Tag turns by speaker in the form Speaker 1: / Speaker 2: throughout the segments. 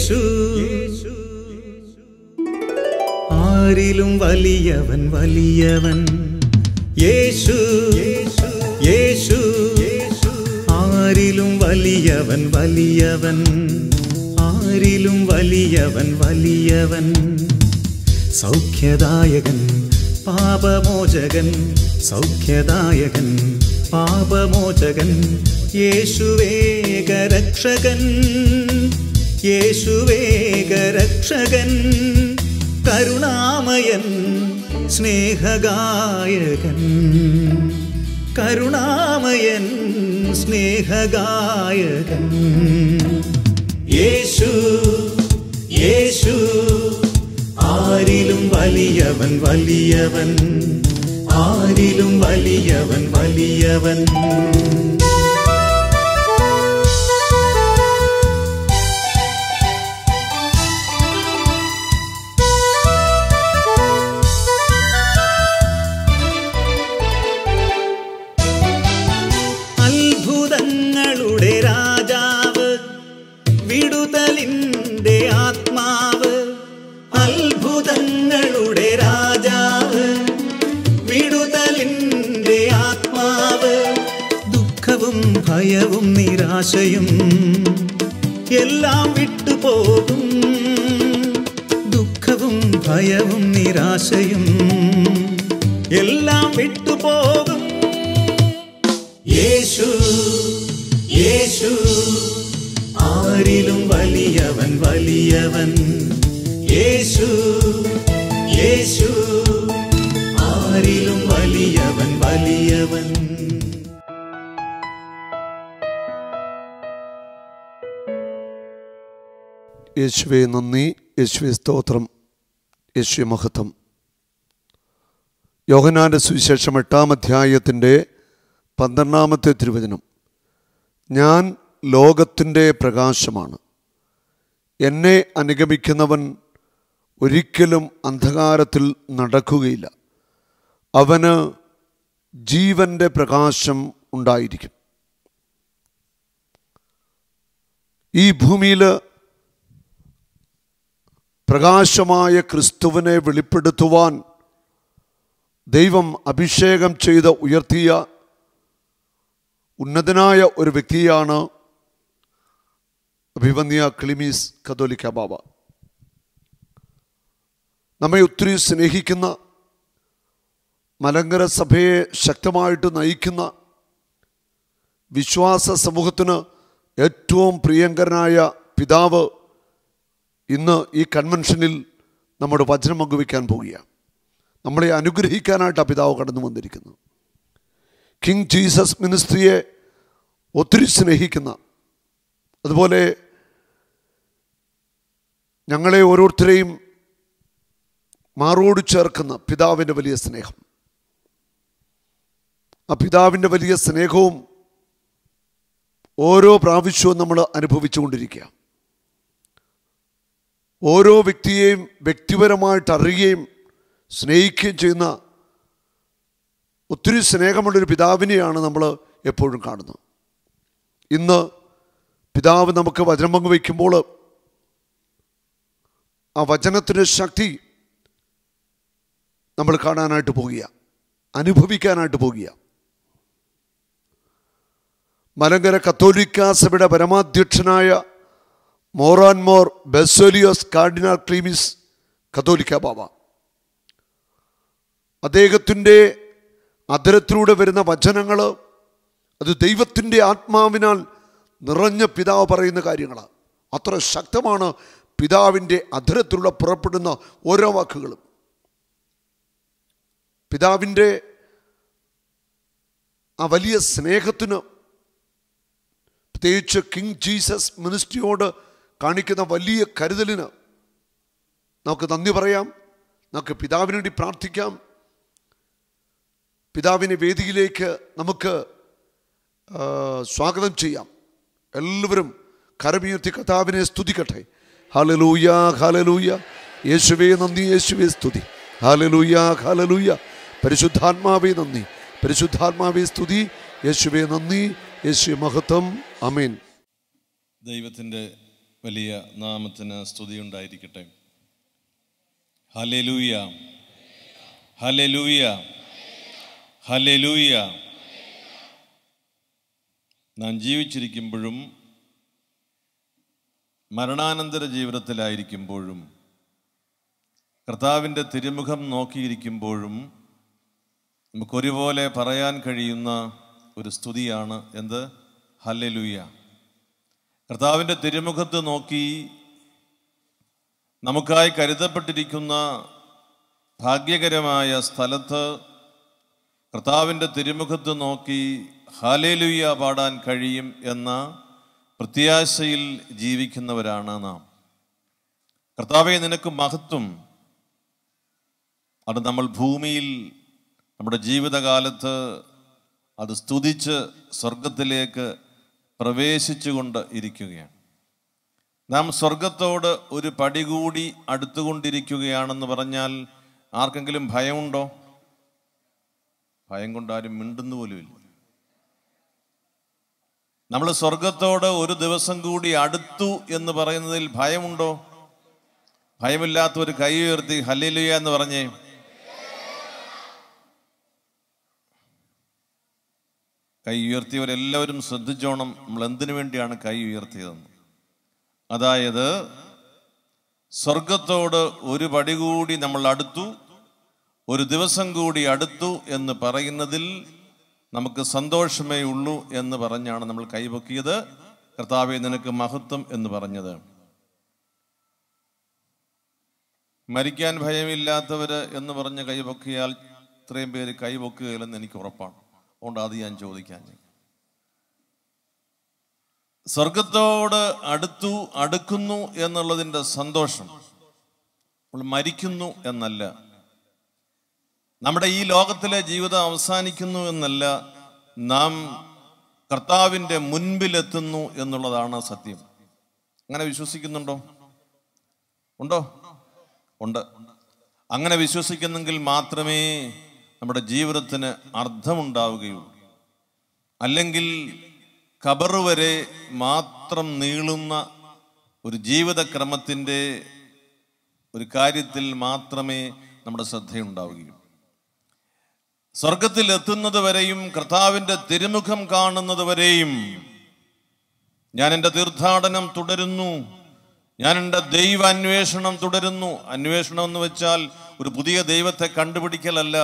Speaker 1: യേശു ആരിലും വലിയവൻ വലിയവൻ യേശു യേശു ആരിലും വലിയവൻ വലിയവൻ ആരിലും വലിയവൻ വലിയവൻ സൗഖ്യദായകൻ പാപമോചകൻ സൗഖ്യദായകൻ പാപമോചകൻ യേശുവേകരക്ഷകൻ യേശുവേകരക്ഷകൻ കരുണാമയൻ സ്നേഹഗായകൻ കരുണാമയൻ സ്നേഹഗായകൻ യേശു യേശു ആരിലും വലിയവൻ വലിയവൻ ആരിലും വലിയവൻ വലിയവൻ അത്ഭുതങ്ങളുടെ രാജാവ് വിടുതലിൻ്റെ ആത്മാവ് അത്ഭുതങ്ങളുടെ രാജാവ് വിടുതലിൻ്റെ ആത്മാവ് ദുഃഖവും ഭയവും നിരാശയും എല്ലാം വിട്ടുപോകും ദുഃഖവും ഭയവും നിരാശയും എല്ലാം വിട്ടുപോകും യേശു യേശു ആരിലും വലിയവൻ വലിയവൻ യേശു യേശു ആരിലും വലിയവൻ വലിയവൻ
Speaker 2: യേശുവേ നന്ദി, യേശുവേ സ്തോത്രം, യേശുവേ മഹത്വം. യോഹന്നാന്റെ സുവിശേഷം 8-ാം അധ്യായത്തിൻ്റെ 12-ാമത്തെ തിരുവചനം. ഞാൻ ലോകത്തിൻ്റെ പ്രകാശമാണ്. എന്നെ അനുഗമിക്കുന്നവൻ ഒരിക്കലും അന്ധകാരത്തിൽ നടക്കുകയില്ല. അവന് ജീവൻ്റെ പ്രകാശം ഉണ്ടായിരിക്കും. ഈ ഭൂമിയിൽ പ്രകാശമായ ക്രിസ്തുവിനെ വെളിപ്പെടുത്തുവാൻ ദൈവം അഭിഷേകം ചെയ്ത് ഉയർത്തിയ ഉന്നതനായ ഒരു വ്യക്തിയാണ് അഭിവന്യ ക്ലിമീസ് കത്തോലിക്ക ബാബ. നമ്മെ ഒത്തിരി സ്നേഹിക്കുന്ന, മലങ്കര സഭയെ ശക്തമായിട്ട് നയിക്കുന്ന, വിശ്വാസ സമൂഹത്തിന് ഏറ്റവും പ്രിയങ്കരനായ പിതാവ് ഇന്ന് ഈ കൺവെൻഷനിൽ നമ്മുടെ വചനം പങ്കുവയ്ക്കാൻ പോവുകയാണ്. നമ്മളെ അനുഗ്രഹിക്കാനായിട്ട് ആ പിതാവ് കടന്നു വന്നിരിക്കുന്നു. കിങ് ജീസസ് മിനിസ്ട്രിയെ ഒത്തിരി സ്നേഹിക്കുന്ന, അതുപോലെ ഞങ്ങളെ ഓരോരുത്തരെയും മാറോട് ചേർക്കുന്ന പിതാവിൻ്റെ വലിയ സ്നേഹം. ആ പിതാവിൻ്റെ വലിയ സ്നേഹവും ഓരോ പ്രാവശ്യവും നമ്മൾ അനുഭവിച്ചുകൊണ്ടിരിക്കുക. ഓരോ വ്യക്തിയെയും വ്യക്തിപരമായിട്ട് അറിയുകയും സ്നേഹിക്കുകയും ചെയ്യുന്ന ഒത്തിരി സ്നേഹമുള്ളൊരു പിതാവിനെയാണ് നമ്മൾ എപ്പോഴും കാണുന്നത്. ഇന്ന് പിതാവ് നമുക്ക് വചനം പങ്കുവയ്ക്കുമ്പോൾ ആ വചനത്തിൻ്റെ ശക്തി നമ്മൾ കാണാനായിട്ട് പോകുക, അനുഭവിക്കാനായിട്ട് പോകുക. മലങ്കര കത്തോലിക്ക സഭയുടെ പരമാധ്യക്ഷനായ മോറാൻമോർ ബെസോലിയോസ് കാർഡിനാൾ ക്ലീമീസ് കത്തോലിക്ക ബാബ, അദ്ദേഹത്തിൻ്റെ അധരത്തിലൂടെ വരുന്ന വചനങ്ങൾ അത് ദൈവത്തിൻ്റെ ആത്മാവിനാൽ നിറഞ്ഞ പിതാവ് പറയുന്ന കാര്യങ്ങളാണ്. അത്ര ശക്തമാണ് പിതാവിൻ്റെ അധരത്തിലൂടെ പുറപ്പെടുന്ന ഓരോ വാക്കുകളും. പിതാവിൻ്റെ ആ വലിയ സ്നേഹത്തിന്, പ്രത്യേകിച്ച് കിങ് ജീസസ് മിനിസ്ട്രിയോട് കാണിക്കുന്ന വലിയ കരുതലിന് നമുക്ക് നന്ദി പറയാം. നമുക്ക് പിതാവിന് വേണ്ടി പ്രാർത്ഥിക്കാം. പിതാവിനെ വേദിയിലേക്ക് നമുക്ക് സ്വാഗതം ചെയ്യാം. എല്ലാവരും കരമുയർത്തി കർത്താവിനെ സ്തുതിക്കട്ടെ. ഹല്ലേലൂയ, ഹല്ലേലൂയ. യേശുവേ നന്ദി, യേശുവേ സ്തുതി. ഹല്ലേലൂയ, ഹല്ലേലൂയ. പരിശുദ്ധാത്മാവേ നന്ദി, പരിശുദ്ധാത്മാവേ സ്തുതി. യേശുവേ നന്ദി, യേശുവേ മഹത്വം. ആമേൻ.
Speaker 3: ദൈവത്തിൻ്റെ വലിയ നാമത്തിന് സ്തുതിയുണ്ടായിരിക്കട്ടെ. Hallelujah, hallelujah, hallelujah. നാം ജീവിച്ചിരിക്കുമ്പോഴും മരണാനന്തര ജീവിതത്തിലായിരിക്കുമ്പോഴും കർത്താവിൻ്റെ തിരുമുഖം നോക്കിയിരിക്കുമ്പോഴും നമുക്കൊരുപോലെ പറയാൻ കഴിയുന്ന ഒരു സ്തുതിയാണ് എന്ത്? ഹല്ലേലൂയ. കർത്താവിൻ്റെ തിരുമുഖത്ത് നോക്കി നമുക്കായി കരുതപ്പെട്ടിരിക്കുന്ന ഭാഗ്യകരമായ സ്ഥലത്ത് കർത്താവിൻ്റെ തിരുമുഖത്ത് നോക്കി ഹല്ലേലൂയ പാടാൻ കഴിയും എന്ന പ്രത്യാശയിൽ ജീവിക്കുന്നവരാണ് നാം. കർത്താവേ, നിനക്ക് മഹത്വം. അത് നമ്മൾ ഭൂമിയിൽ നമ്മുടെ ജീവിതകാലത്ത് അത് സ്തുതിച്ച് സ്വർഗത്തിലേക്ക് പ്രവേശിച്ചുകൊണ്ട് ഇരിക്കുകയാണ്. നാം സ്വർഗത്തോട് ഒരു പടി കൂടി അടുത്തുകൊണ്ടിരിക്കുകയാണെന്ന് പറഞ്ഞാൽ ആർക്കെങ്കിലും ഭയമുണ്ടോ? ഭയം കൊണ്ടാരും മിണ്ടുന്നു പോലുമില്ല. നമ്മൾ സ്വർഗത്തോട് ഒരു ദിവസം കൂടി അടുത്തു എന്ന് പറയുന്നതിൽ ഭയമുണ്ടോ? ഭയമില്ലാത്ത ഒരു കൈ ഉയർത്തി ഹല്ലേലൂയ എന്ന് പറഞ്ഞേ. കൈ ഉയർത്തിയവരെല്ലാവരും ശ്രദ്ധിച്ചോണം, നമ്മൾ എന്തിനു വേണ്ടിയാണ് കൈ ഉയർത്തിയതെന്ന്. അതായത് സ്വർഗത്തോട് ഒരു പടി കൂടി നമ്മൾ അടുത്തു, ഒരു ദിവസം കൂടി അടുത്തു എന്ന് പറയുന്നതിൽ നമുക്ക് സന്തോഷമേ ഉള്ളൂ എന്ന് പറഞ്ഞാണ് നമ്മൾ കൈപൊക്കിയത്. കർത്താവേ, നിനക്ക് മഹത്വം എന്ന് പറഞ്ഞത്. മരിക്കാൻ ഭയമില്ലാത്തവര് എന്ന് പറഞ്ഞ് കൈപൊക്കിയാൽ ഇത്രയും പേര് കൈപൊക്കുകയില്ലെന്ന് എനിക്ക് ഉറപ്പാണ്. അതുകൊണ്ട് അത് ഞാൻ ചോദിക്കാൻ, സ്വർഗത്തോട് അടുക്കുന്നു എന്നുള്ളതിൻ്റെ സന്തോഷം നമ്മൾ മരിക്കുന്നു എന്നല്ല, നമ്മുടെ ഈ ലോകത്തിലെ ജീവിതം അവസാനിക്കുന്നു എന്നല്ല, നാം കർത്താവിൻ്റെ മുൻപിലെത്തുന്നു എന്നുള്ളതാണ് സത്യം. അങ്ങനെ വിശ്വസിക്കുന്നുണ്ടോ? ഉണ്ടോ? ഉണ്ട്. അങ്ങനെ വിശ്വസിക്കുന്നെങ്കിൽ മാത്രമേ നമ്മുടെ ജീവിതത്തിന് അർത്ഥമുണ്ടാവുകയുള്ളൂ. അല്ലെങ്കിൽ ഖബറ് വരെ മാത്രം നീളുന്ന ഒരു ജീവിതക്രമത്തിൻ്റെ ഒരു കാര്യത്തിൽ മാത്രമേ നമ്മുടെ ശ്രദ്ധയുണ്ടാവുകയുള്ളൂ. സ്വർഗത്തിൽ എത്തുന്നത് വരെയും കർത്താവിൻ്റെ തിരുമുഖം കാണുന്നത് വരെയും ഞാൻ എൻ്റെ തീർത്ഥാടനം തുടരുന്നു, ഞാൻ എൻ്റെ ദൈവ അന്വേഷണം തുടരുന്നു. അന്വേഷണം എന്ന് വെച്ചാൽ ഒരു പുതിയ ദൈവത്തെ കണ്ടുപിടിക്കലല്ല,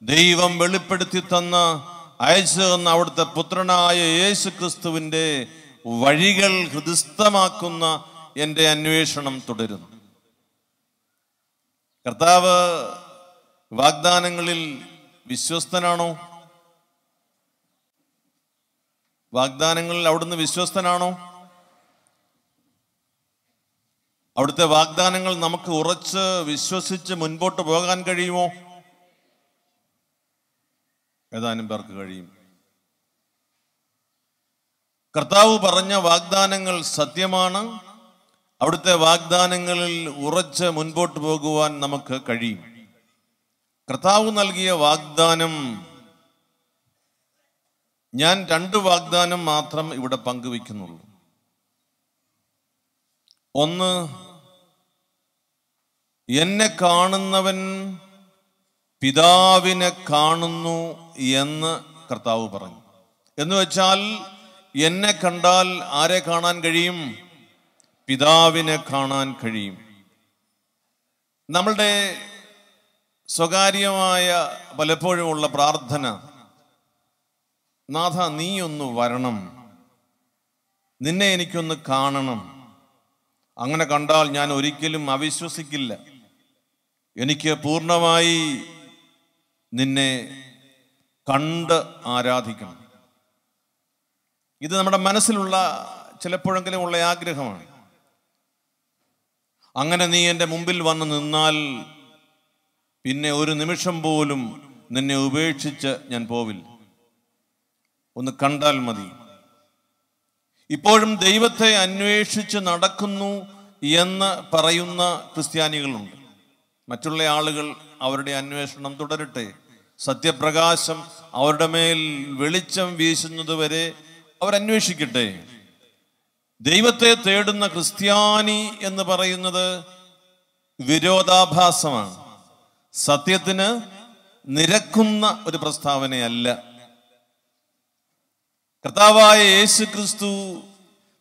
Speaker 3: ദൈവം വെളിപ്പെടുത്തി തന്ന അയച്ചു തന്ന അവിടുത്തെ പുത്രനായ യേശു ക്രിസ്തുവിൻ്റെ വഴികൾ ഹൃദിസ്ഥമാക്കുന്ന എൻ്റെ അന്വേഷണം തുടരുന്നു. കർത്താവ് വാഗ്ദാനങ്ങളിൽ വിശ്വസ്തനാണോ? വാഗ്ദാനങ്ങളിൽ അവിടുന്ന് വിശ്വസ്തനാണോ? അവിടുത്തെ വാഗ്ദാനങ്ങൾ നമുക്ക് ഉറച്ച് വിശ്വസിച്ച് മുൻപോട്ട് പോകാൻ കഴിയുമോ? ഏതാനും പേർക്ക് കഴിയും. കർത്താവ് പറഞ്ഞ വാഗ്ദാനങ്ങൾ സത്യമാണ്. അവിടുത്തെ വാഗ്ദാനങ്ങളിൽ ഉറച്ച് മുൻപോട്ട് പോകുവാൻ നമുക്ക് കഴിയും. കർത്താവ് നൽകിയ വാഗ്ദാനം, ഞാൻ 2 വാഗ്ദാനം മാത്രം ഇവിടെ പങ്കുവെക്കുന്നുള്ളൂ. ഒന്ന്, എന്നെ കാണുന്നവൻ പിതാവിനെ കാണുന്നു എന്ന് കർത്താവ് പറഞ്ഞു. എന്ന് വെച്ചാൽ എന്നെ കണ്ടാൽ ആരെ കാണാൻ കഴിയും? പിതാവിനെ കാണാൻ കഴിയും. നമ്മളുടെ സ്വകാര്യമായ പലപ്പോഴുമുള്ള പ്രാർത്ഥന, നാഥ നീ ഒന്ന് വരണം, നിന്നെ എനിക്കൊന്ന് കാണണം, അങ്ങനെ കണ്ടാൽ ഞാൻ ഒരിക്കലും അവിശ്വസിക്കില്ല, എനിക്ക് പൂർണ്ണമായി നിന്നെ കണ്ട് ആരാധിക്കണം. ഇത് നമ്മുടെ മനസ്സിലുള്ള ചിലപ്പോഴെങ്കിലും ഉള്ള ആഗ്രഹമാണ്. അങ്ങനെ നീ എൻ്റെ മുമ്പിൽ വന്ന് നിന്നാൽ പിന്നെ ഒരു നിമിഷം പോലും നിന്നെ ഉപേക്ഷിച്ച് ഞാൻ പോവില്ല, ഒന്ന് കണ്ടാൽ മതി. ഇപ്പോഴും ദൈവത്തെ അന്വേഷിച്ച് നടക്കുന്നു എന്ന് പറയുന്ന ക്രിസ്ത്യാനികളുണ്ട്. മറ്റുള്ള ആളുകൾ അവരുടെ അന്വേഷണം തുടരട്ടെ, സത്യപ്രകാശം അവരുടെ മേൽ വെളിച്ചം വീശുന്നത് വരെ അവരന്വേഷിക്കട്ടെ. ദൈവത്തെ തേടുന്ന ക്രിസ്ത്യാനി എന്ന് പറയുന്നത് വിരോധാഭാസമാണ്. സത്യത്തിന് നിരക്കുന്ന ഒരു പ്രസ്താവനയല്ല. കർത്താവായ യേശു ക്രിസ്തു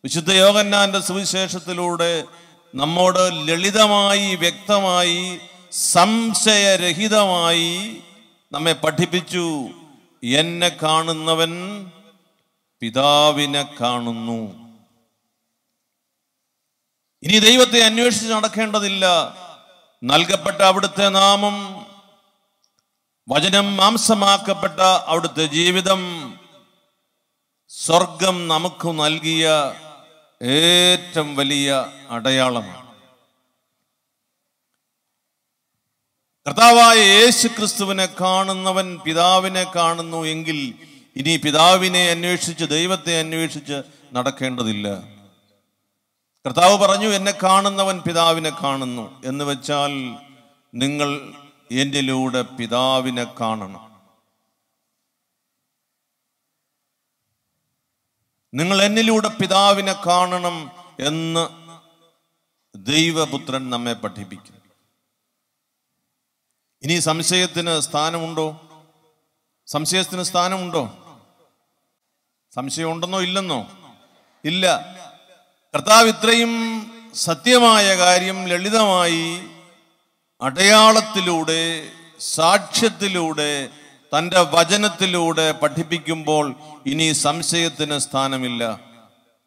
Speaker 3: വിശുദ്ധ യോഹന്നാന്റെ സുവിശേഷത്തിലൂടെ നമ്മോട് ലളിതമായി, വ്യക്തമായി, സംശയരഹിതമായി നമ്മെ പഠിപ്പിച്ചു. എന്നെ കാണുന്നവൻ പിതാവിനെ കാണുന്നു. ഇനി ദൈവത്തെ അന്വേഷിച്ച് നടക്കേണ്ടതില്ല. നൽകപ്പെട്ട അവിടുത്തെ നാമം, വചനം മാംസമാക്കപ്പെട്ട അവിടുത്തെ ജീവിതം, സ്വർഗം നമുക്ക് നൽകിയ ഏറ്റവും വലിയ അടയാളമാണ്. കർത്താവായ യേശു ക്രിസ്തുവിനെ കാണുന്നവൻ പിതാവിനെ കാണുന്നു എങ്കിൽ ഇനി പിതാവിനെ അന്വേഷിച്ച്, ദൈവത്തെ അന്വേഷിച്ച് നടക്കേണ്ടതില്ല. കർത്താവ് പറഞ്ഞു, എന്നെ കാണുന്നവൻ പിതാവിനെ കാണുന്നു എന്ന് വെച്ചാൽ നിങ്ങൾ എന്നിലൂടെ പിതാവിനെ കാണണം. നിങ്ങൾ എന്നിലൂടെ പിതാവിനെ കാണണം എന്ന് ദൈവപുത്രൻ നമ്മെ പഠിപ്പിക്കും. ഇനി സംശയത്തിന് സ്ഥാനമുണ്ടോ? സംശയത്തിന് സ്ഥാനമുണ്ടോ? സംശയം ഉണ്ടെന്നോ ഇല്ലെന്നോ? ഇല്ല. കർത്താവ് ഇത്രയും സത്യമായ കാര്യം ലളിതമായി അടയാളത്തിലൂടെ, സാക്ഷ്യത്തിലൂടെ, തൻ്റെ വചനത്തിലൂടെ പഠിപ്പിക്കുമ്പോൾ ഇനി സംശയത്തിന് സ്ഥാനമില്ല.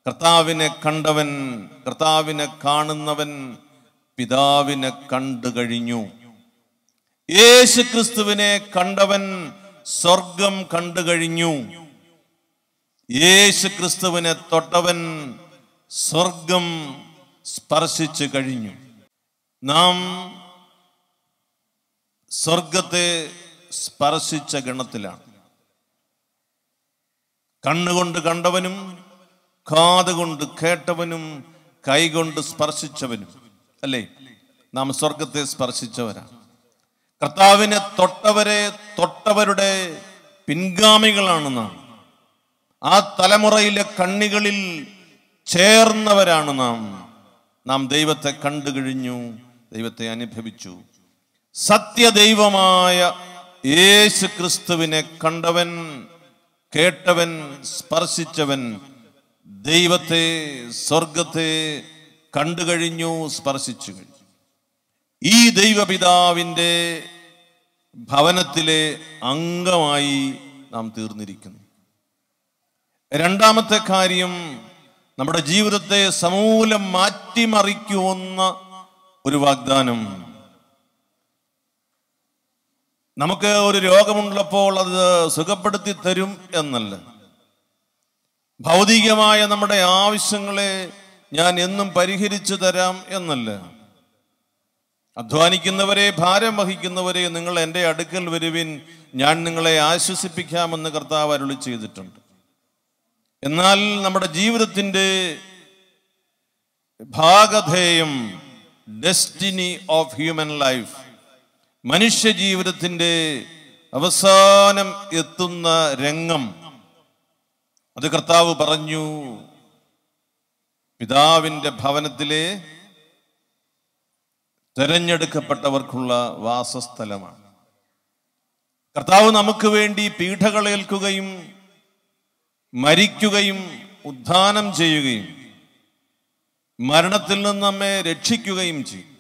Speaker 3: കർത്താവിനെ കണ്ടവൻ, കർത്താവിനെ കാണുന്നവൻ പിതാവിനെ കണ്ടു കഴിഞ്ഞു. യേശു ക്രിസ്തുവിനെ കണ്ടവൻ സ്വർഗം കണ്ടു കഴിഞ്ഞു. യേശു ക്രിസ്തുവിനെ തൊട്ടവൻ സ്വർഗം സ്പർശിച്ചു കഴിഞ്ഞു. നാം സ്വർഗത്തെ സ്പർശിച്ച ഗണത്തിലാണ്. കണ്ണുകൊണ്ട് കണ്ടവനും, കാതുകൊണ്ട് കേട്ടവനും, കൈകൊണ്ട് സ്പർശിച്ചവനും അല്ലേ? നാം സ്വർഗത്തെ സ്പർശിച്ചവരാണ്. കർത്താവിനെ തൊട്ടവരുടെ പിൻഗാമികളാണ് നാം. ആ തലമുറയിലെ കണ്ണികളിൽ ചേർന്നവരാണ് നാം. നാം ദൈവത്തെ കണ്ടു കഴിഞ്ഞു, ദൈവത്തെ അനുഭവിച്ചു. സത്യദൈവമായ യേശു ക്രിസ്തുവിനെ കണ്ടവൻ, കേട്ടവൻ, സ്പർശിച്ചവൻ ദൈവത്തെ, സ്വർഗത്തെ കണ്ടു കഴിഞ്ഞു, സ്പർശിച്ചു കഴിഞ്ഞു. ഈ ദൈവപിതാവിൻ്റെ ഭവനത്തിലെ അംഗമായി നാം തീർന്നിരിക്കുന്നു. രണ്ടാമത്തെ കാര്യം, നമ്മുടെ ജീവിതത്തെ സമൂലം മാറ്റിമറിക്കുമെന്ന ഒരു വാഗ്ദാനം. നമുക്ക് ഒരു രോഗമുള്ളപ്പോൾ അത് സുഖപ്പെടുത്തി തരും എന്നല്ല. ഭൗതികമായ നമ്മുടെ ആവശ്യങ്ങളെ ഞാൻ എന്നും പരിഹരിച്ചു തരാം എന്നല്ല. അധ്വാനിക്കുന്നവരെ, ഭാരം വഹിക്കുന്നവരെ, നിങ്ങൾ എൻ്റെ അടുക്കൽ വരുവിൻ, ഞാൻ നിങ്ങളെ ആശ്വസിപ്പിക്കാമെന്ന് കർത്താവ് അരുളി ചെയ്തിട്ടുണ്ട്. എന്നാൽ നമ്മുടെ ജീവിതത്തിൻ്റെ ഭാഗധേയം, ഡെസ്റ്റിനി ഓഫ് ഹ്യൂമൻ ലൈഫ്, മനുഷ്യ ജീവിതത്തിൻ്റെ അവസാനം എത്തുന്ന രംഗം, അത് കർത്താവ് പറഞ്ഞു പിതാവിൻ്റെ ഭവനത്തിലെ തെരഞ്ഞെടുക്കപ്പെട്ടവർക്കുള്ള വാസസ്ഥലമാണ്. കർത്താവ് നമുക്ക് വേണ്ടി പീഡകളേൽക്കുകയും മരിക്കുകയും ഉദ്ധാനം ചെയ്യുകയും മരണത്തിൽ നിന്ന് നമ്മെ രക്ഷിക്കുകയും ചെയ്യും.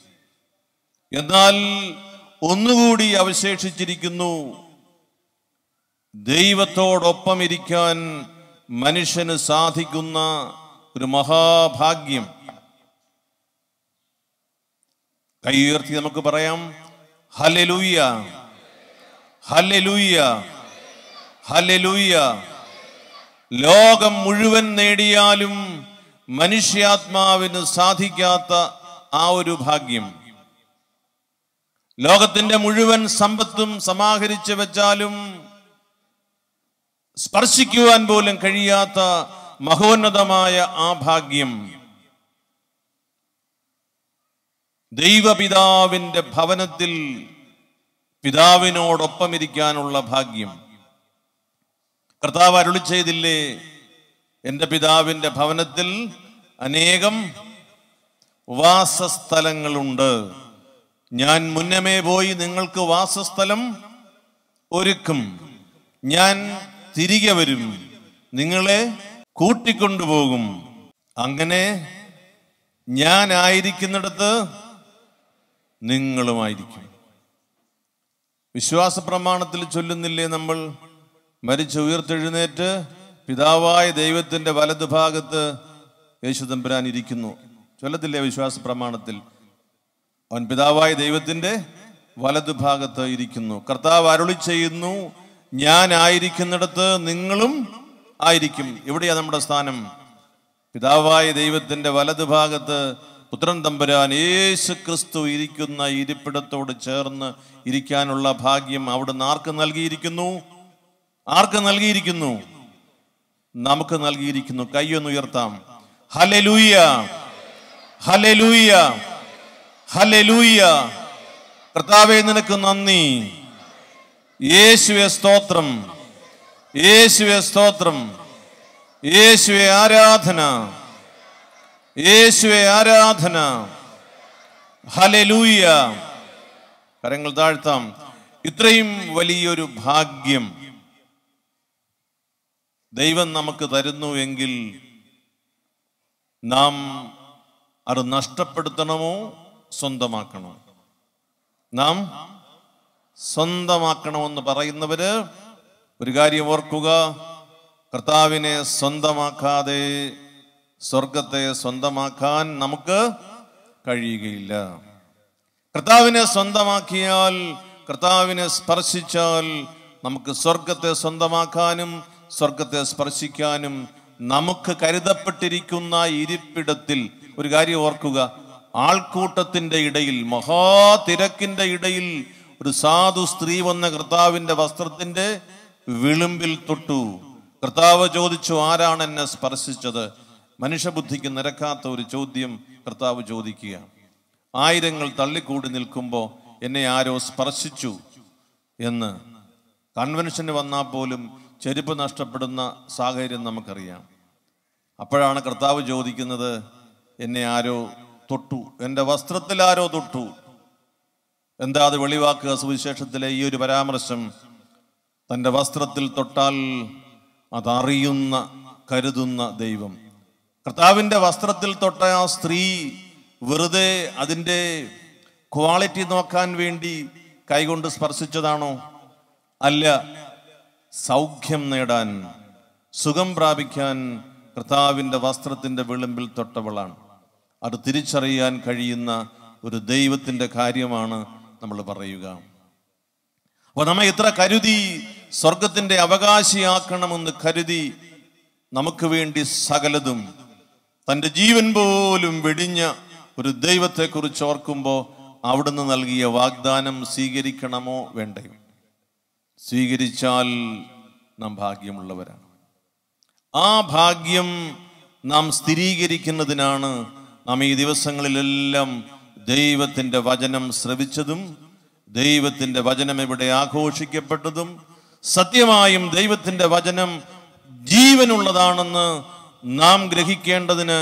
Speaker 3: എന്നാൽ ഒന്നുകൂടി അവശേഷിച്ചിരിക്കുന്നു. ദൈവത്തോടൊപ്പം ഇരിക്കാൻ മനുഷ്യന് സാധിക്കുന്ന ഒരു മഹാഭാഗ്യം. കൈ ഉയർത്തി നമുക്ക് പറയാം, ഹല്ലേലൂയ, ഹല്ലേലൂയ, ഹല്ലേലൂയ. ലോകം മുഴുവൻ നേടിയാലും മനുഷ്യാത്മാവിന് സാധിക്കാത്ത ആ ഒരു ഭാഗ്യം. ലോകത്തിന്റെ മുഴുവൻ സമ്പത്തും സമാഹരിച്ചു വെച്ചാലും സ്പർശിക്കുവാൻ പോലും കഴിയാത്ത മഹോന്നതമായ ആ ഭാഗ്യം, ദൈവപിതാവിൻ്റെ ഭവനത്തിൽ പിതാവിനോടൊപ്പം ഇരിക്കാനുള്ള ഭാഗ്യം. കർത്താവ് അരുളി ചെയ്തില്ലേ, എൻ്റെ പിതാവിൻ്റെ ഭവനത്തിൽ അനേകം വാസസ്ഥലങ്ങളുണ്ട്. ഞാൻ മുന്നമേ പോയി നിങ്ങൾക്ക് വാസസ്ഥലം ഒരുക്കും. ഞാൻ തിരികെ വരും, നിങ്ങളെ കൂട്ടിക്കൊണ്ടുപോകും. അങ്ങനെ ഞാൻ ആയിരിക്കുന്നിടത്ത് നിങ്ങളുമായിരിക്കും. വിശ്വാസ പ്രമാണത്തിൽ ചൊല്ലുന്നില്ലേ നമ്മൾ, മരിച്ച് ഉയർത്തെഴുന്നേറ്റ് പിതാവായ ദൈവത്തിന്റെ വലതുഭാഗത്ത് യേശു തമ്പുരാൻ ഇരിക്കുന്നു? ചൊല്ലത്തില്ലേ വിശ്വാസ പ്രമാണത്തിൽ? അവൻ പിതാവായ ദൈവത്തിന്റെ വലതുഭാഗത്ത് ഇരിക്കുന്നു. കർത്താവ് അരുളി ചെയ്യുന്നു, ഞാൻ ആയിരിക്കുന്നിടത്ത് നിങ്ങളും ആയിരിക്കും. എവിടെയാ നമ്മുടെ സ്ഥാനം? പിതാവായ ദൈവത്തിന്റെ വലതുഭാഗത്ത് പുത്രൻ തമ്പുരാൻ യേശു ക്രിസ്തു ഇരിക്കുന്ന ഇരിപ്പിടത്തോട് ചേർന്ന് ഇരിക്കാനുള്ള ഭാഗ്യം അവിടുന്ന് ആർക്ക് നൽകിയിരിക്കുന്നു? ആർക്ക് നൽകിയിരിക്കുന്നു? നമുക്ക് നൽകിയിരിക്കുന്നു. കൈയൊന്ന് ഉയർത്താം. Hallelujah, hallelujah, hallelujah. കർത്താവേ നിനക്ക് നന്ദി. യേശുവേ സ്തോത്രം, യേശുവേ സ്തോത്രം, യേശുവേ ആരാധന, യേശുവേ ആരാധന. ഹല്ലേലൂയ. കരങ്ങൾ താഴ്ത്താം. ഇത്രയും വലിയൊരു ഭാഗ്യം ദൈവം നമുക്ക് തരുന്നു എങ്കിൽ നാം അത് നഷ്ടപ്പെടുത്തണമോ സ്വന്തമാക്കണോ? നാം സ്വന്തമാക്കണമെന്ന് പറയുന്നവര് ഒരു കാര്യം ഓർക്കുക, കർത്താവിനെ സ്വന്തമാക്കാതെ സ്വർഗത്തെ സ്വന്തമാക്കാൻ നമുക്ക് കഴിയുകയില്ല. കർത്താവിനെ സ്വന്തമാക്കിയാൽ, കർത്താവിനെ സ്പർശിച്ചാൽ നമുക്ക് സ്വർഗത്തെ സ്വന്തമാക്കാനും സ്വർഗത്തെ സ്പർശിക്കാനും നമുക്ക് കരുതപ്പെട്ടിരിക്കുന്ന ഇരിപ്പിടത്തിൽ ഒരു കാര്യം ഓർക്കുക, ആൾക്കൂട്ടത്തിന്റെ ഇടയിൽ, മഹാതിരക്കിന്റെ ഇടയിൽ ഒരു സാധു സ്ത്രീ വന്ന കർത്താവിന്റെ വസ്ത്രത്തിന്റെ വിളിമ്പിൽ തൊട്ടു. കർത്താവ് ചോദിച്ചു, ആരാണ് എന്നെ സ്പർശിച്ചത്? മനുഷ്യബുദ്ധിക്ക് നിരക്കാത്ത ഒരു ചോദ്യം കർത്താവ് ചോദിക്കുക. ആയിരങ്ങൾ തള്ളിക്കൂടി നിൽക്കുമ്പോൾ എന്നെ ആരോ സ്പർശിച്ചു എന്ന് കൺവെൻഷന് വന്നാൽ പോലും ചെരുപ്പ് നഷ്ടപ്പെടുന്ന സാഹചര്യം നമുക്കറിയാം. അപ്പോഴാണ് കർത്താവ് ചോദിക്കുന്നത്, എന്നെ ആരോ തൊട്ടു, എൻ്റെ വസ്ത്രത്തിൽ ആരോ തൊട്ടു. എന്താ അത് വെളിവാക്കുക? സുവിശേഷത്തിലെ ഈ ഒരു പരാമർശം, തൻ്റെ വസ്ത്രത്തിൽ തൊട്ടാൽ അതറിയുന്ന, കരുതുന്ന ദൈവം. കർത്താവിൻ്റെ വസ്ത്രത്തിൽ തൊട്ട ആ സ്ത്രീ വെറുതെ അതിൻ്റെ ക്വാളിറ്റി നോക്കാൻ വേണ്ടി കൈകൊണ്ട് സ്പർശിച്ചതാണോ? അല്ല, സൗഖ്യം നേടാൻ, സുഖം പ്രാപിക്കാൻ കർത്താവിൻ്റെ വസ്ത്രത്തിൻ്റെ വിളിമ്പിൽ തൊട്ടവളാണ്. അത് തിരിച്ചറിയാൻ കഴിയുന്ന ഒരു ദൈവത്തിൻ്റെ കാര്യമാണ് നമ്മൾ പറയുക. അപ്പൊ നമ്മെ ഇത്ര കരുതി, സ്വർഗത്തിന്റെ അവകാശിയാക്കണമെന്ന് കരുതി നമുക്ക് വേണ്ടി സകലതും, തൻ്റെ ജീവൻ പോലും വെടിഞ്ഞ ഒരു ദൈവത്തെക്കുറിച്ച് ഓർക്കുമ്പോൾ അവിടുന്ന് നൽകിയ വാഗ്ദാനം സ്വീകരിക്കണമോ വേണ്ടയോ? സ്വീകരിച്ചാൽ നാം ഭാഗ്യമുള്ളവരാണ്. ആ ഭാഗ്യം നാം സ്ഥിരീകരിക്കുന്നതിനാണ് നാം ഈ ദിവസങ്ങളിലെല്ലാം ദൈവത്തിൻ്റെ വചനം ശ്രവിച്ചതും ദൈവത്തിൻ്റെ വചനം ഇവിടെ ആഘോഷിക്കപ്പെട്ടതും സത്യമായും ദൈവത്തിൻ്റെ വചനം ജീവനുള്ളതാണെന്ന് നാം ഗ്രഹിക്കേണ്ടതിന്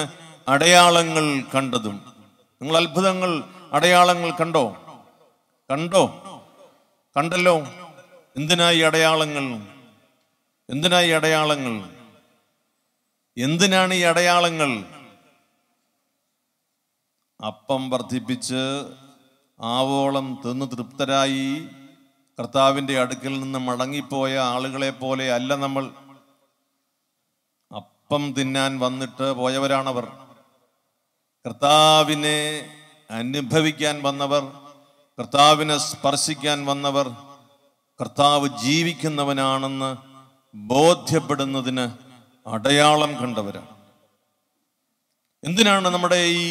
Speaker 3: അടയാളങ്ങൾ കണ്ടതും. നിങ്ങൾ അത്ഭുതങ്ങൾ, അടയാളങ്ങൾ കണ്ടോ? കണ്ടല്ലോ. എന്തിനായി അടയാളങ്ങൾ? എന്തിനായി അടയാളങ്ങൾ? എന്തിനാണ് ഈ അടയാളങ്ങൾ? അപ്പം വർദ്ധിപ്പിച്ച് ആവോളം തിന്ന് തൃപ്തരായി കർത്താവിൻ്റെ അടുക്കൽ നിന്ന് മടങ്ങിപ്പോയ ആളുകളെ പോലെ അല്ല നമ്മൾ. അപ്പം തിന്നാൻ വന്നിട്ട് പോയവരാണവർ. കർത്താവിനെ അനുഭവിക്കാൻ വന്നവർ, കർത്താവിനെ സ്പർശിക്കാൻ വന്നവർ, കർത്താവ് ജീവിക്കുന്നവനാണെന്ന് ബോധ്യപ്പെടുന്നതിന് അടയാളം കണ്ടവരാണ്. എന്തിനാണ് നമ്മുടെ ഈ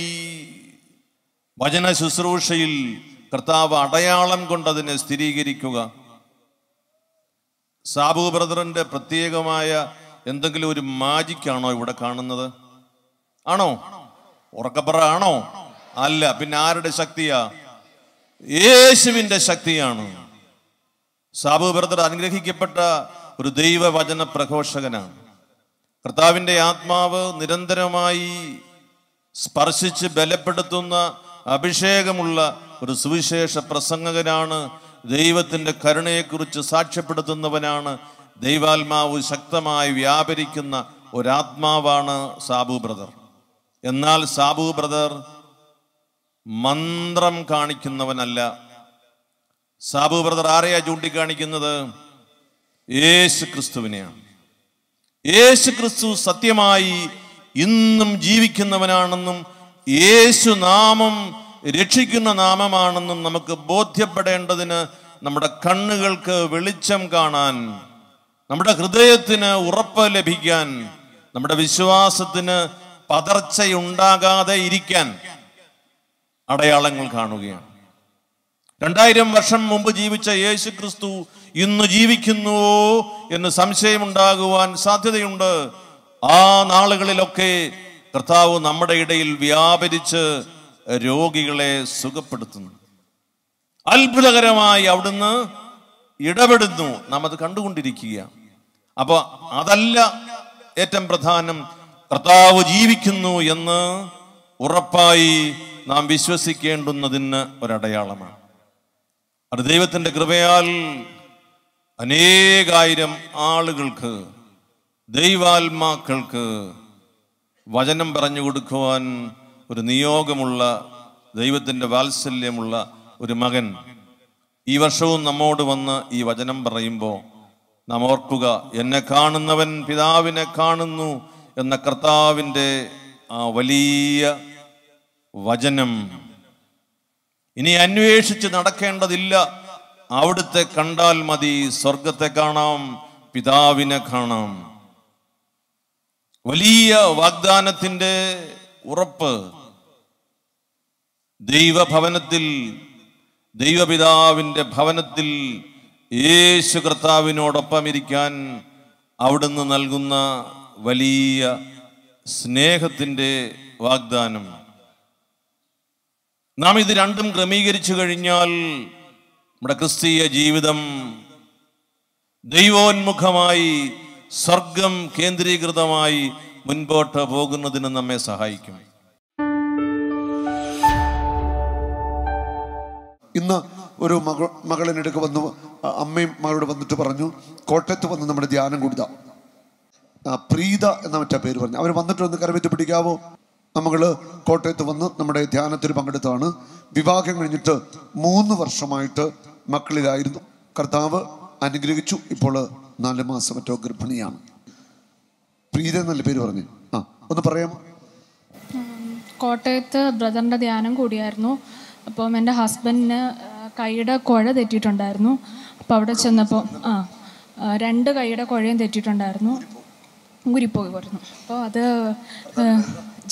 Speaker 3: വചന ശുശ്രൂഷയിൽ കർത്താവ് അടയാളം കൊണ്ടതിനെ സ്ഥിരീകരിക്കുക? സാബു ബ്രദറിന്റെ പ്രത്യേകമായ എന്തെങ്കിലും ഒരു മാജിക്കാണോ ഇവിടെ കാണുന്നത്? ആണോ? ഉറക്കപ്പറ ആണോ? അല്ല. പിന്നെ ആരുടെ ശക്തിയാ? യേശുവിന്റെ ശക്തിയാണ്. സാബു ബ്രദർ അനുഗ്രഹിക്കപ്പെട്ട ഒരു ദൈവവചന പ്രഘോഷകനാണ്. കർത്താവിൻ്റെ ആത്മാവ് നിരന്തരമായി സ്പർശിച്ച് ബലപ്പെടുത്തുന്ന അഭിഷേകമുള്ള ഒരു സുവിശേഷ പ്രസംഗകനാണ്. ദൈവത്തിൻ്റെ കരുണയെക്കുറിച്ച് സാക്ഷ്യപ്പെടുത്തുന്നവനാണ്. ദൈവാത്മാവ് ശക്തമായി വ്യാപരിക്കുന്ന ഒരാത്മാവാണ് സാബു ബ്രദർ. എന്നാൽ സാബു ബ്രദർ മന്ത്രം കാണിക്കുന്നവനല്ല. സാബു ബ്രദർ ആരെയാ ചൂണ്ടിക്കാണിക്കുന്നത്? യേശു ക്രിസ്തുവിനെയാണ്. യേശു ക്രിസ്തു സത്യമായി ഇന്നും ജീവിക്കുന്നവനാണെന്നും യേശു നാമം രക്ഷിക്കുന്ന നാമമാണെന്നും നമുക്ക് ബോധ്യപ്പെടേണ്ടതിന്, നമ്മുടെ കണ്ണുകൾക്ക് വെളിച്ചം കാണാൻ, നമ്മുടെ ഹൃദയത്തിന് ഉറപ്പ് ലഭിക്കാൻ, നമ്മുടെ വിശ്വാസത്തിന് പതർച്ചയുണ്ടാകാതെ ഇരിക്കാൻ അടയാളങ്ങൾ കാണുകയാണ്. 2000 വർഷം മുമ്പ് ജീവിച്ച യേശു ക്രിസ്തു ഇന്ന് ജീവിക്കുന്നുവോ എന്ന് സംശയമുണ്ടാകുവാൻ സാധ്യതയുണ്ട്. ആ നാളുകളിലൊക്കെ കർത്താവ് നമ്മുടെ ഇടയിൽ വ്യാപരിച്ച് രോഗികളെ സുഖപ്പെടുത്തുന്നു. അത്ഭുതകരമായി അവിടുന്ന് ഇടപെടുന്നു. നാം അത് കണ്ടുകൊണ്ടിരിക്കുക. അപ്പൊ അതല്ല ഏറ്റവും പ്രധാനം. കർത്താവ് ജീവിക്കുന്നു എന്ന് ഉറപ്പായി നാം വിശ്വസിക്കേണ്ടുന്നതിന് ഒരടയാളമാണ്. അത് ദൈവത്തിൻ്റെ കൃപയാൽ അനേകായിരം ആളുകൾക്ക്, ദൈവാത്മാക്കൾക്ക് വചനം പറഞ്ഞു കൊടുക്കുവാൻ ഒരു നിയോഗമുള്ള, ദൈവത്തിൻ്റെ വാത്സല്യമുള്ള ഒരു മകൻ ഈ വർഷവും നമ്മോട് വന്ന് ഈ വചനം പറയുമ്പോൾ നാം ഓർക്കുക, എന്നെ കാണുന്നവൻ പിതാവിനെ കാണുന്നു എന്ന കർത്താവിൻ്റെ ആ വലിയ വചനം ഇനി അന്വേഷിച്ച് നടക്കേണ്ടതില്ല. അവിടുത്തെ കണ്ടാൽ മതി, സ്വർഗത്തെ കാണാം, പിതാവിനെ കാണാം. വലിയ വാഗ്ദാനത്തിൻ്റെ ഉറപ്പ്. ദൈവഭവനത്തിൽ, ദൈവപിതാവിൻ്റെ ഭവനത്തിൽ യേശു കർത്താവിനോടൊപ്പം ഇരിക്കാൻ അവിടുന്ന് നൽകുന്ന വലിയ സ്നേഹത്തിൻ്റെ വാഗ്ദാനം. നാം ഇത് രണ്ടും ക്രമീകരിച്ചു കഴിഞ്ഞാൽ നമ്മുടെ ക്രിസ്തീയ ജീവിതം ദൈവോന്മുഖമായി, സ്വർഗം കേന്ദ്രീകൃതമായി മുൻപോട്ട് പോകുന്നതിന് നമ്മെ സഹായിക്കും.
Speaker 2: ഇന്ന് ഒരു മകളിനടുക്ക് വന്നു, അമ്മയും മകളോട് വന്നിട്ട് പറഞ്ഞു, കോട്ടയത്ത് വന്ന് നമ്മുടെ ധ്യാനം കൊടുത്താം. പ്രീത എന്ന മറ്റേ പേര് പറഞ്ഞു. അവർ വന്നിട്ട് ഒന്ന് കരവിറ്റ് പിടിക്കാവോ? നമ്മൾ കോട്ടയത്ത് വന്ന് നമ്മുടെ ധ്യാനത്തിൽ പങ്കെടുത്താണ്. വിവാഹം കഴിഞ്ഞിട്ട് 3 വർഷമായിട്ട് മക്കളിലായിരുന്നു. കർത്താവ് അനുഗ്രഹിച്ചു. ഇപ്പോൾ 4 മാസം മറ്റോ ഗർഭിണിയാണ്. പ്രീത എന്നല്ല പേര് പറഞ്ഞു. ഒന്ന് പറയാമോ?
Speaker 4: കോട്ടയത്ത് ബ്രദറിൻ്റെ ധ്യാനം കൂടിയായിരുന്നു. അപ്പം എൻ്റെ ഹസ്ബൻഡിന് കൈയുടെ കുഴ തെറ്റിയിട്ടുണ്ടായിരുന്നു. അപ്പോൾ അവിടെ ചെന്നപ്പോൾ 2 കൈയുടെ കുഴയും തെറ്റിയിട്ടുണ്ടായിരുന്നു, ഊരിപ്പോയി വരുന്നു. അപ്പോൾ അത്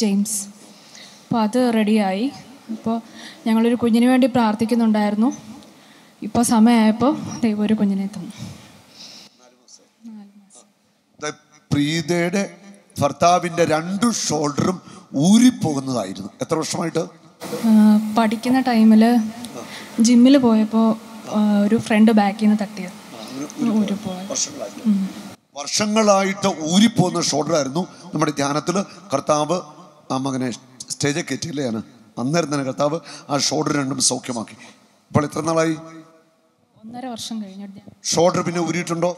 Speaker 4: ജെയിംസ്, അപ്പോൾ അത് റെഡിയായി. അപ്പോൾ ഞങ്ങളൊരു കുഞ്ഞിന് വേണ്ടി പ്രാർത്ഥിക്കുന്നുണ്ടായിരുന്നു. ഇപ്പോൾ സമയമായപ്പോൾ ദൈവം ഒരു കുഞ്ഞിനെ തന്നു.
Speaker 2: പ്രീതയുടെ ഭർത്താവിൻ്റെ 2 ഷോൾഡറും ഊരിപ്പോകുന്നതായിരുന്നു. എത്ര വർഷമായിട്ട്?
Speaker 4: പഠിക്കുന്ന ടൈമിൽ ജിമ്മിൽ പോയപ്പോൾ ഒരു ഫ്രണ്ട് ബാക്കിൽ നിന്ന് തട്ടിയത്
Speaker 2: വർഷങ്ങളായിട്ട് ഊരിപ്പോകുന്ന ഷോൾഡറായിരുന്നു. നമ്മുടെ ധ്യാനത്തിൽ കർത്താവ് ആ മകനെ സ്റ്റേജിൽ കയറ്റിയില്ലേ? അന്നേരം തന്നെ കർത്താവ് ആ ഷോൾഡർ 2 സൗഖ്യമാക്കി. ഇപ്പോൾ എത്ര നാളായി?
Speaker 4: 1.5 വർഷം കഴിഞ്ഞു.
Speaker 2: ഷോൾഡർ പിന്നെ ഊരിയിട്ടുണ്ടോ?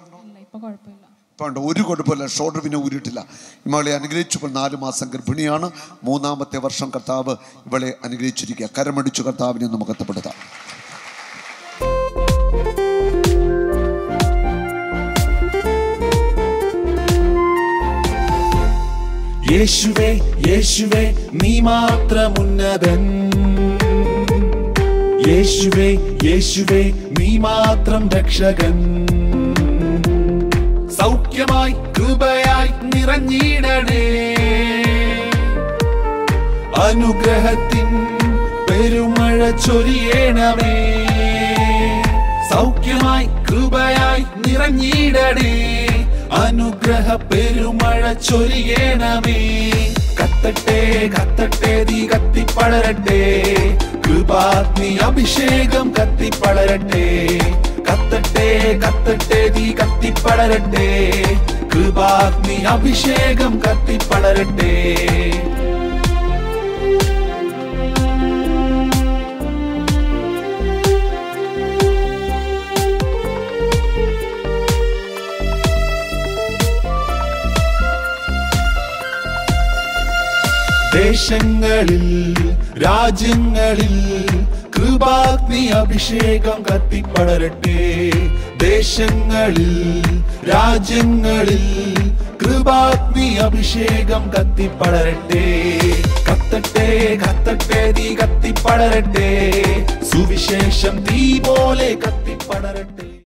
Speaker 4: ഇപ്പോൾ കുഴപ്പമില്ല.
Speaker 2: ഇപ്പോൾ ഒരു കുഴപ്പമില്ല, ഷോൾഡർ പിന്നെ ഊരിയിട്ടില്ല. ഇവളെ അനുഗ്രഹിച്ചു. ഇപ്പോൾ 4 മാസം ഗർഭിണിയാണ്. 3-ാമത്തെ വർഷം കർത്താവ് ഇവളെ അനുഗ്രഹിച്ചിരിക്കുക. കരമടിച്ചു കർത്താവിനെ നമുക്ക് എത്തപ്പെടുത്താം.
Speaker 1: യേശുവേ യേശുവേ നീ മാത്രം ഉന്നതൻ, യേശുവേ യേശുവേ നീ മാത്രം രക്ഷകൻ. സൗഖ്യമായി കൃപയായി നിറഞ്ഞിടണേ, അനുഗ്രഹത്തിൻ പെരുമഴ ചൊരിയണമേ. സൗഖ്യമായി കൃപയായി നിറഞ്ഞിടണേ, അനുഗ്രഹ പെരുമഴ ചൊരിയണമേ. കത്തട്ടെ കത്തട്ടെ തീ കത്തിപ്പടരട്ടെ, കൃപാഗ്നി അഭിഷേകം കത്തിപ്പടരട്ടെ. കത്തട്ടെ കത്തട്ടെ തീ കത്തിപ്പടരട്ടെ, കൃപാഗ്നി അഭിഷേകം കത്തിപ്പടരട്ടെ. ദേശങ്ങളിൽ രാജ്യങ്ങളിൽ കൃപാഗ്നി അഭിഷേകം കത്തിപ്പടരട്ടെ. ദേശങ്ങളിൽ രാജ്യങ്ങളിൽ കൃപാഗ്നി അഭിഷേകം കത്തിപ്പടരട്ടെ. കത്തട്ടെ കത്തട്ടെ തീ കത്തിപ്പടരട്ടെ. സുവിശേഷം തീ പോലെ കത്തിപ്പടരട്ടെ.